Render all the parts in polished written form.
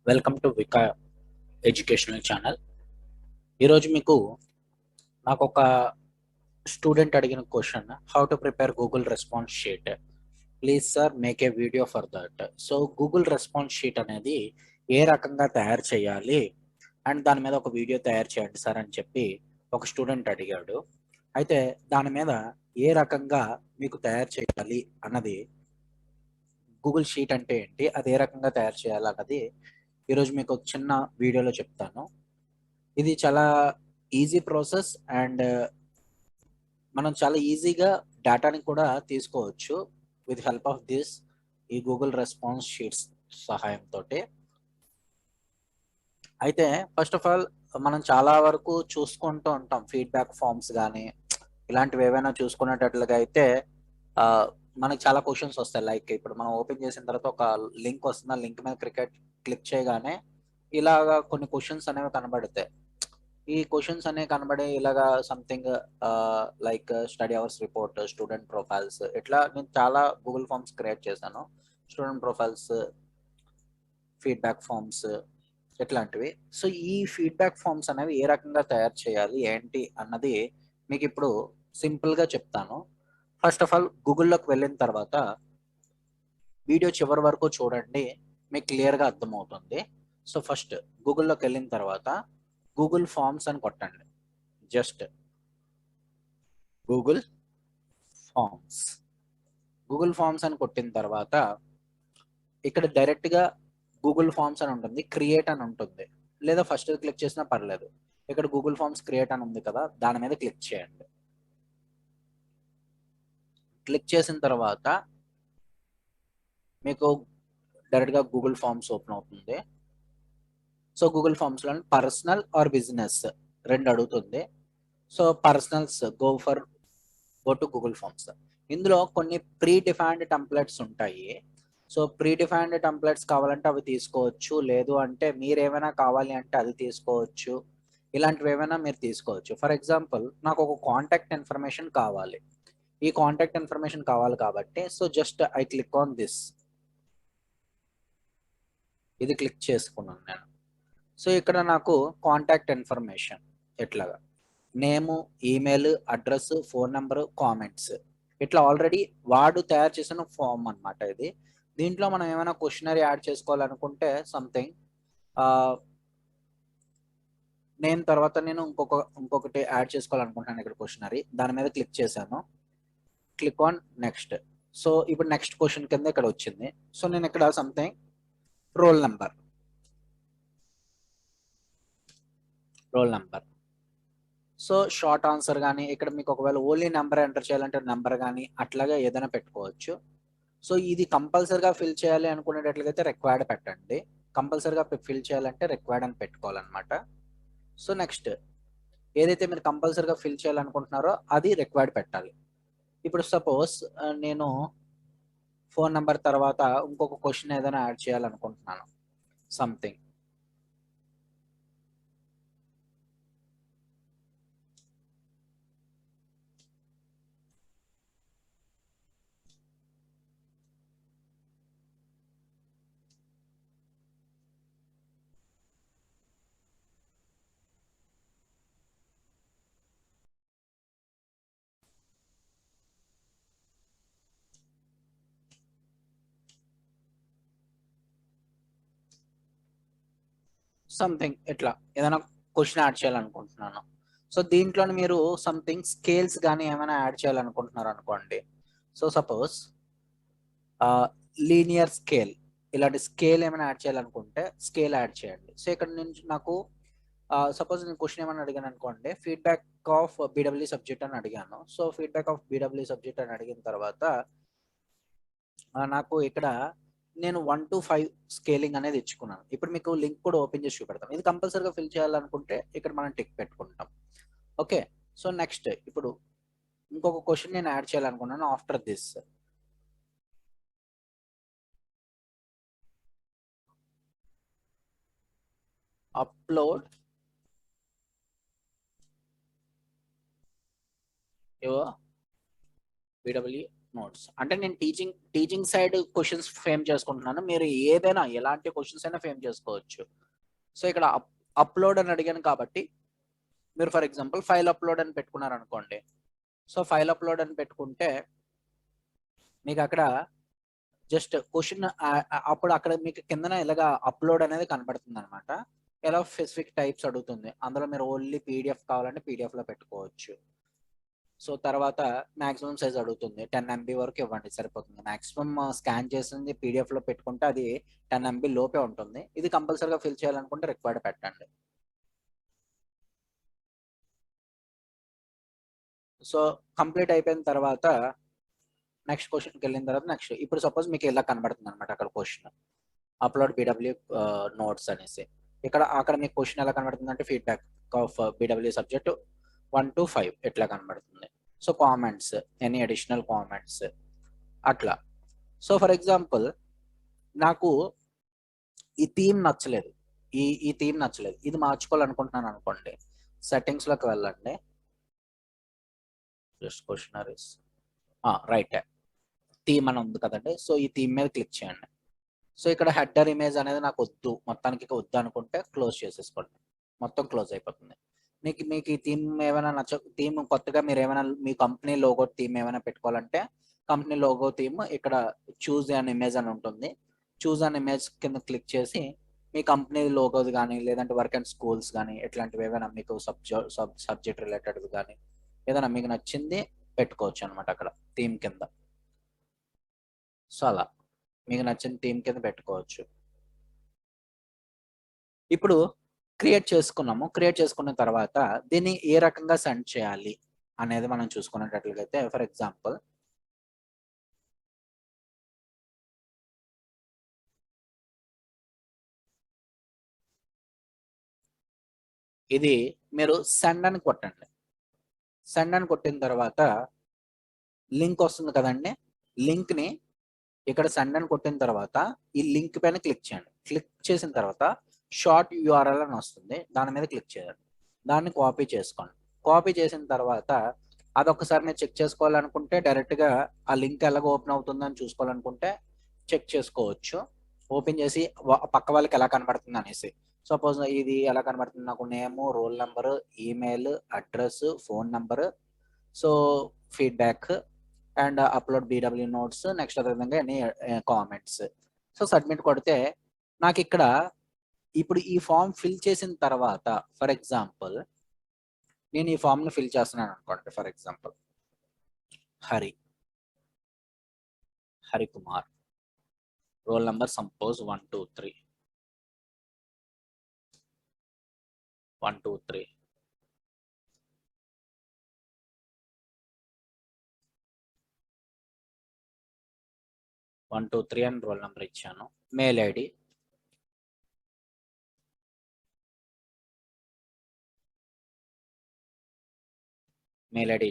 Welcome to Vika educational channel. ఈరోజు మీకు నాకు ఒక స్టూడెంట్ అడిగిన question, how to prepare Google response sheet, please sir make a video for that. So Google response sheet అనేది ఏ రకంగా తయారు చేయాలి అండ్ దాని మీద ఒక వీడియో తయారు చేయండి సార్ అని చెప్పి ఒక స్టూడెంట్ అడిగాడు. అయితే దాని మీద ఏ రకంగా మీకు తయారు చేయాలి అన్నది, గూగుల్ షీట్ అంటే ఏంటి, అది ఏ రకంగా తయారు చేయాలి అన్నది ఈరోజు మీకు ఒక చిన్న వీడియోలో చెప్తాను. ఇది చాలా ఈజీ ప్రాసెస్ అండ్ మనం చాలా ఈజీగా డేటాని కూడా తీసుకోవచ్చు విత్ హెల్ప్ ఆఫ్ దిస్ ఈ గూగుల్ రెస్పాన్స్ షీట్స్ సహాయంతో. అయితే ఫస్ట్ ఆఫ్ ఆల్ మనం చాలా వరకు చూసుకుంటూ ఉంటాం ఫీడ్బ్యాక్ ఫామ్స్ కానీ ఇలాంటివి ఏవైనా చూసుకునేటట్లుగా అయితే మనకి చాలా క్వశ్చన్స్ వస్తాయి. లైక్ ఇప్పుడు మనం ఓపెన్ చేసిన తర్వాత ఒక లింక్ వస్తుంది, ఆ లింక్ మీద క్లిక్ చేయగానే ఇలాగా కొన్ని క్వశ్చన్స్ అనేవి కనబడతాయి. ఈ క్వశ్చన్స్ అనేవి కనబడే ఇలాగా something like study hours report, student profiles, ఇట్లా నేను చాలా గూగుల్ ఫామ్స్ క్రియేట్ చేశాను. స్టూడెంట్ ప్రొఫైల్స్, ఫీడ్బ్యాక్ ఫామ్స్ ఇట్లాంటివి. సో ఈ ఫీడ్బ్యాక్ ఫామ్స్ అనేవి ఏ రకంగా తయారు చేయాలి ఏంటి అన్నది మీకు ఇప్పుడు సింపుల్గా చెప్తాను. ఫస్ట్ ఆఫ్ ఆల్ గూగుల్లోకి వెళ్ళిన తర్వాత వీడియో చివరి వరకు చూడండి, మీకు క్లియర్గా అర్థమవుతుంది. సో ఫస్ట్ గూగుల్లోకి వెళ్ళిన తర్వాత గూగుల్ ఫామ్స్ అని కొట్టండి. జస్ట్ గూగుల్ ఫామ్స్ అని కొట్టిన తర్వాత ఇక్కడ డైరెక్ట్గా గూగుల్ ఫామ్స్ అని ఉంటుంది, క్రియేట్ అని ఉంటుంది, లేదా ఫస్ట్ క్లిక్ చేసినా పర్లేదు. ఇక్కడ గూగుల్ ఫామ్స్ క్రియేట్ అని ఉంది కదా, దాని మీద క్లిక్ చేయండి. క్లిక్ చేసిన తర్వాత మీకు డైరెక్ట్గా గూగుల్ ఫామ్స్ ఓపెన్ అవుతుంది. సో గూగుల్ ఫామ్స్లో పర్సనల్ ఆర్ బిజినెస్ రెండు అడుగుతుంది. So personals go to Google forms. ఇందులో కొన్ని ప్రీ డిఫైన్డ్ టెంప్లెట్స్ ఉంటాయి. సో ప్రీ డిఫైన్డ్ టెంప్లెట్స్ కావాలంటే అవి తీసుకోవచ్చు, లేదు అంటే మీరు ఏమైనా కావాలి అంటే అది తీసుకోవచ్చు. ఇలాంటివి ఏమైనా మీరు తీసుకోవచ్చు. ఫర్ ఎగ్జాంపుల్ నాకు ఒక కాంటాక్ట్ ఇన్ఫర్మేషన్ కావాలి. ఈ కాంటాక్ట్ ఇన్ఫర్మేషన్ కావాలి కాబట్టి so just I click on this. ఇది క్లిక్ చేసుకున్నాను నేను. సో ఇక్కడ నాకు కాంటాక్ట్ ఇన్ఫర్మేషన్ ఎట్లాగా name, email, address, phone number, comments, ఇట్లా ఆల్రెడీ వాడు తయారు చేసిన ఫామ్ అనమాట ఇది. దీంట్లో మనం ఏమైనా క్వశ్చనరీ యాడ్ చేసుకోవాలనుకుంటే సంథింగ్ నేమ్ తర్వాత నేను ఇంకొకటి యాడ్ చేసుకోవాలనుకుంటున్నాను. ఇక్కడ క్వశ్చనరీ దాని మీద క్లిక్ చేశాను, క్లిక్ ఆన్ నెక్స్ట్. సో ఇప్పుడు నెక్స్ట్ క్వశ్చన్ కింద ఇక్కడ వచ్చింది. సో నేను ఇక్కడ something roll number so short answer కానీ, ఇక్కడ మీకు ఒకవేళ ఓన్లీ నెంబర్ ఎంటర్ చేయాలంటే నెంబర్ కానీ అట్లాగా ఏదైనా పెట్టుకోవచ్చు. సో ఇది కంపల్సరీగా ఫిల్ చేయాలి అనుకునేటట్లయితే రిక్వైర్డ్ పెట్టండి, కంపల్సరీగా ఫిల్ చేయాలంటే రిక్వైర్డ్ అని పెట్టుకోవాలన్నమాట. సో నెక్స్ట్ ఏదైతే మీరు కంపల్సరీగా ఫిల్ చేయాలనుకుంటున్నారో అది రిక్వైర్డ్ పెట్టాలి. ఇప్పుడు సపోజ్ నేను ఫోన్ నెంబర్ తర్వాత ఇంకొక క్వశ్చన్ ఏదైనా యాడ్ చేయాలనుకుంటున్నాను సంథింగ్. సంథింగ్ ఇట్లా ఏదైనా క్వశ్చన్ యాడ్ చేయాలనుకుంటున్నాను. సో దీంట్లో మీరు సంథింగ్ స్కేల్స్ కానీ ఏమైనా యాడ్ చేయాలనుకుంటున్నారు అనుకోండి. సో సపోజ్ లీనియర్ స్కేల్, ఇలాంటి స్కేల్ ఏమైనా యాడ్ చేయాలనుకుంటే స్కేల్ యాడ్ చేయండి. సో ఇక్కడ నుంచి నాకు సపోజ్ నేను క్వశ్చన్ ఏమైనా అడిగాను అనుకోండి, ఫీడ్బ్యాక్ ఆఫ్ బీడబ్ల్యూ సబ్జెక్ట్ అని అడిగాను. So feedback of BW subject అని అడిగిన తర్వాత నాకు ఇక్కడ నేను 1 to 5 స్కేలింగ్ అనేది ఇచ్చుకున్నాను. ఇప్పుడు మీకు లింక్ కూడా ఓపెన్ చేసి చూపెడతాం. ఇది కంపల్సరీగా ఫిల్ చేయాలనుకుంటే ఇక్కడ మనం టిక్ పెట్టుకుంటాం. ఓకే. సో నెక్స్ట్ ఇప్పుడు ఇంకొక క్వశ్చన్ నేను యాడ్ చేయాలనుకున్నాను. After this upload your BW notes అంటే నేను టీచింగ్ సైడ్ క్వశ్చన్స్ ఫ్రేమ్ చేసుకుంటున్నాను. మీరు ఏదైనా ఎలాంటి క్వశ్చన్స్ అయినా ఫ్రేమ్ చేసుకోవచ్చు. సో ఇక్కడ అప్లోడ్ అని అడిగాను కాబట్టి మీరు ఫర్ ఎగ్జాంపుల్ ఫైల్ అప్లోడ్ అని పెట్టుకున్నారు అనుకోండి. సో ఫైల్ అప్లోడ్ అని పెట్టుకుంటే మీకు అక్కడ జస్ట్ క్వశ్చన్ అప్పుడు అక్కడ మీకు కిందన ఇలాగా అప్లోడ్ అనేది కనబడుతుంది అనమాట. ఎలా స్పెసిఫిక్ టైప్స్ అడుగుతుంది. అందులో మీరు ఓన్లీ పీడిఎఫ్ కావాలంటే పీడిఎఫ్ లో పెట్టుకోవచ్చు. సో తర్వాత మాక్సిమం సైజ్ అడుగుతుంది. 10 MB వరకు ఇవ్వండి సరిపోతుంది. మాక్సిమం స్కాన్ చేసింది పీడిఎఫ్ లో పెట్టుకుంటే అది 10 MB లోపే ఉంటుంది. ఇది కంపల్సరీగా ఫిల్ చేయాలనుకుంటే రిక్వైర్డ్ పెట్టండి. సో కంప్లీట్ అయిపోయిన తర్వాత నెక్స్ట్ క్వశ్చన్కి వెళ్ళిన తర్వాత నెక్స్ట్ ఇప్పుడు సపోజ్ మీకు ఇలా కనబడుతుంది అనమాట అక్కడ క్వశ్చన్ అప్లోడ్ BW నోట్స్ అనేసి. అక్కడ మీకు క్వశ్చన్ ఎలా కనబడుతుంది అంటే feedback of BW subject 1 to 5 ఎట్లా కనబడుతుంది. So comments, any additional comments అట్లా. సో ఫర్ ఎగ్జాంపుల్ నాకు ఈ థీమ్ నచ్చలేదు, ఈ థీమ్ నచ్చలేదు, ఇది మార్చుకోవాలనుకుంటున్నాను అనుకోండి. సెట్టింగ్స్ లోకి వెళ్ళండి. జస్ట్ క్వశ్చనరీస్ రైట్ థీమ్ అని ఉంది కదండి. సో ఈ థీమ్ మీద క్లిక్ చేయండి. సో ఇక్కడ హెడర్ ఇమేజ్ అనేది నాకు వద్దు, మొత్తానికి వద్దు అనుకుంటే క్లోజ్ చేసేసుకోండి. మొత్తం క్లోజ్ అయిపోతుంది. మీకు ఈ థీమ్ ఏమైనా థీమ్ కొత్తగా మీరు ఏమైనా మీ కంపెనీ లోగో థీమ్ ఏమైనా పెట్టుకోవాలంటే కంపెనీ లోగో థీమ్ ఇక్కడ చూజ్ అన్ ఇమేజ్ అని ఉంటుంది. చూజ్ అన్ ఇమేజ్ కింద క్లిక్ చేసి మీ కంపెనీ లోగోది కానీ లేదంటే వర్క్ అండ్ స్కూల్స్ కానీ ఇట్లాంటివి ఏమైనా మీకు సబ్జెక్ట్ రిలేటెడ్ కానీ ఏదైనా మీకు నచ్చింది పెట్టుకోవచ్చు అనమాట అక్కడ థీమ్ కింద. సో అలా మీకు నచ్చిన థీమ్ కింద పెట్టుకోవచ్చు. ఇప్పుడు క్రియేట్ చేసుకున్నాము. క్రియేట్ చేసుకున్న తర్వాత దీన్ని ఏ రకంగా సెండ్ చేయాలి అనేది మనం చూసుకునేటట్లయితే ఫర్ ఎగ్జాంపుల్ ఇది మీరు సెండ్ అని కొట్టండి. సెండ్ అని కొట్టిన తర్వాత లింక్ వస్తుంది కదండి. లింక్ ని ఇక్కడ సెండ్ అని కొట్టిన తర్వాత ఈ లింక్ పైన క్లిక్ చేయండి. క్లిక్ చేసిన తర్వాత షార్ట్ URL అని వస్తుంది, దాని మీద క్లిక్ చేయండి. దాన్ని కాపీ చేసుకోండి. కాపీ చేసిన తర్వాత అదొకసారి మీరు చెక్ చేసుకోవాలనుకుంటే డైరెక్ట్ గా ఆ లింక్ ఎలాగ ఓపెన్ అవుతుందని చూసుకోవాలనుకుంటే చెక్ చేసుకోవచ్చు. ఓపెన్ చేసి పక్క వాళ్ళకి ఎలా కనబడుతుంది అనేసి. సపోజ్ ఇది ఎలా కనబడుతుంది నాకు name, roll number, email address, phone number, so feedback and upload BW notes, next అదేవిధంగా ఎనీ కామెంట్స్. సో సబ్మిట్ కొడితే నాకు ఇక్కడ ఇప్పుడు ఈ ఫామ్ ఫిల్ చేసిన తర్వాత ఫర్ ఎగ్జాంపుల్ నేను ఈ ఫామ్ ని ఫిల్ చేస్తున్నాను అనుకోండి. For example Harikumar, roll number suppose 123 అని రోల్ నెంబర్ ఇచ్చాను. మెయిల్ ఐడి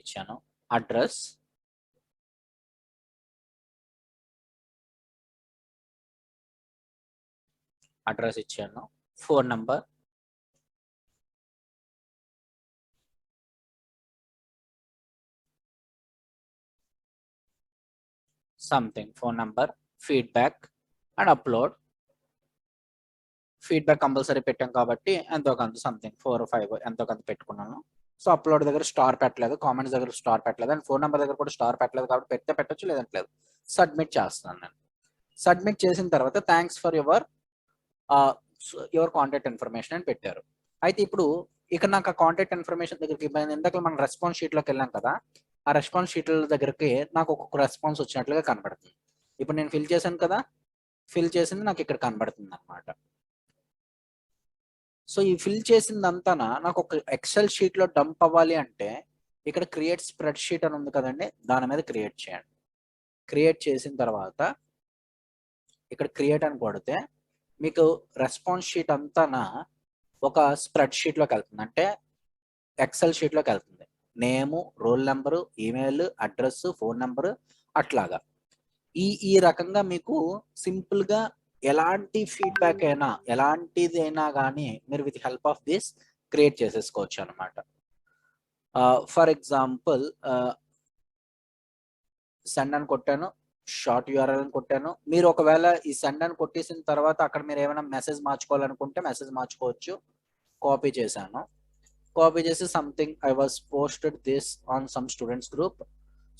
ఇచ్చాను. అడ్రస్ ఇచ్చాను. Phone number something, phone number, feedback and upload. Feedback compulsory పెట్టాం కాబట్టి ఎంతో కొంత సంథింగ్ 4 or 5 ఎంతో కొంత పెట్టుకున్నాను. సో అప్లోడ్ దగ్గర స్టార్ పెట్టలేదు, కామెంట్స్ దగ్గర స్టార్ పెట్టలేదు అండ్ ఫోన్ నెంబర్ దగ్గర కూడా స్టార్ పెట్టలేదు కాబట్టి పెడితే పెట్టచ్చు, లేదంటే లేదు. సబ్మిట్ చేస్తున్నాను నేను. సబ్మిట్ చేసిన తర్వాత thanks for your contact information అని పెట్టారు. అయితే ఇప్పుడు ఇక్కడ నాకు ఆ కాంటాక్ట్ ఇన్ఫర్మేషన్ దగ్గరికి ఇందాక మనం రెస్పాన్స్ షీట్ లోకి వెళ్ళాం కదా, ఆ రెస్పాన్స్ షీట్ల దగ్గరికి నాకు ఒక్కొక్క రెస్పాన్స్ వచ్చినట్లుగా కనబడుతుంది. ఇప్పుడు నేను ఫిల్ చేశాను కదా, ఫిల్ చేసింది నాకు ఇక్కడ కనబడుతుంది అనమాట. సో ఈ ఫిల్ చేసిందంతా నాకు ఒక ఎక్సెల్ షీట్ లో డంప్ అవ్వాలి అంటే ఇక్కడ క్రియేట్ స్ప్రెడ్ షీట్ అని ఉంది కదండి, దాని మీద క్రియేట్ చేయండి. క్రియేట్ చేసిన తర్వాత ఇక్కడ క్రియేట్ అని కొడితే మీకు రెస్పాన్స్ షీట్ అంతా ఒక స్ప్రెడ్ షీట్ లోకి వెళ్తుంది, అంటే ఎక్సెల్ షీట్ లోకి వెళ్తుంది. Name, roll number, email address, phone number అట్లాగా. ఈ రకంగా మీకు సింపుల్ గా ఎలాంటి ఫీడ్బ్యాక్ అయినా ఎలాంటిదైనా కానీ మీరు with help of this create చేసేసుకోవచ్చు అనమాట. ఫర్ ఎగ్జాంపుల్ సెండ్ అని కొట్టాను, షార్ట్ యూఆర్ఎల్ అని కొట్టాను. మీరు ఒకవేళ ఈ సెండ్ అని కొట్టేసిన తర్వాత అక్కడ మీరు ఏమైనా మెసేజ్ మార్చుకోవాలనుకుంటే మెసేజ్ మార్చుకోవచ్చు. కాపీ చేశాను. కాపీ చేసి something I was posted this on some students group.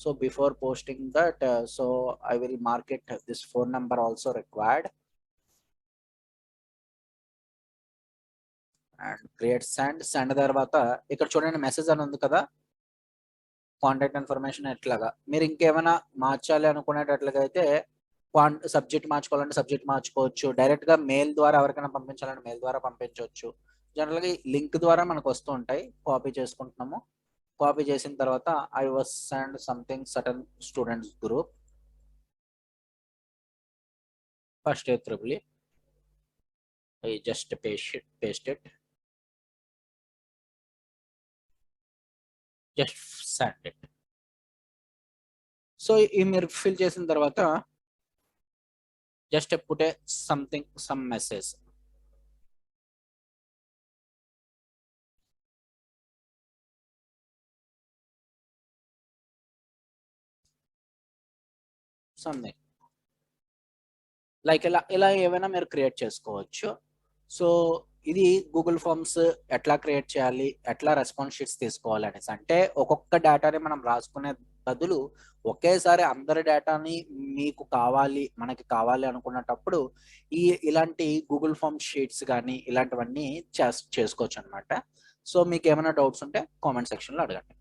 So before posting that so I will market this phone number also required and create send తర్వాత ఇక్కడ చూడండి మెసేజ్ అని ఉంది కదా, కాంటాక్ట్ ఇన్ఫర్మేషన్ ఎట్లాగా. మీరు ఇంకేమైనా మార్చాలి అనుకునేటట్లుగా అయితే సబ్జెక్ట్ మార్చుకోవాలంటే సబ్జెక్ట్ మార్చుకోవచ్చు. డైరెక్ట్ గా మెయిల్ ద్వారా ఎవరికైనా పంపించాలంటే మెయిల్ ద్వారా పంపించవచ్చు. జనరల్ గా లింక్ ద్వారా మనకు వస్తూ ఉంటాయి. కాపీ చేసుకుంటున్నాము. కాపీ చేసిన తర్వాత I was send something certain students group first year triple I just paste it, just send it. So ఈ మీరు ఫిల్ చేసిన తర్వాత just put a something some message. Something like ఇలా ఏమైనా మీరు క్రియేట్ చేసుకోవచ్చు. సో ఇది గూగుల్ ఫార్మ్స్ ఎట్లా క్రియేట్ చేయాలి, ఎట్లా రెస్పాన్స్ షీట్స్ తీసుకోవాలి అనేసి. అంటే ఒక్కొక్క డేటాని మనం రాసుకునే బదులు ఒకేసారి అందరి డేటాని మీకు కావాలి మనకి కావాలి అనుకున్నప్పుడు ఇలాంటి గూగుల్ ఫార్మ్ షీట్స్ కానీ ఇలాంటివన్నీ చేసుకోవచ్చు అనమాట. సో మీకు ఏమైనా డౌట్స్ ఉంటే కామెంట్ సెక్షన్లో అడగండి.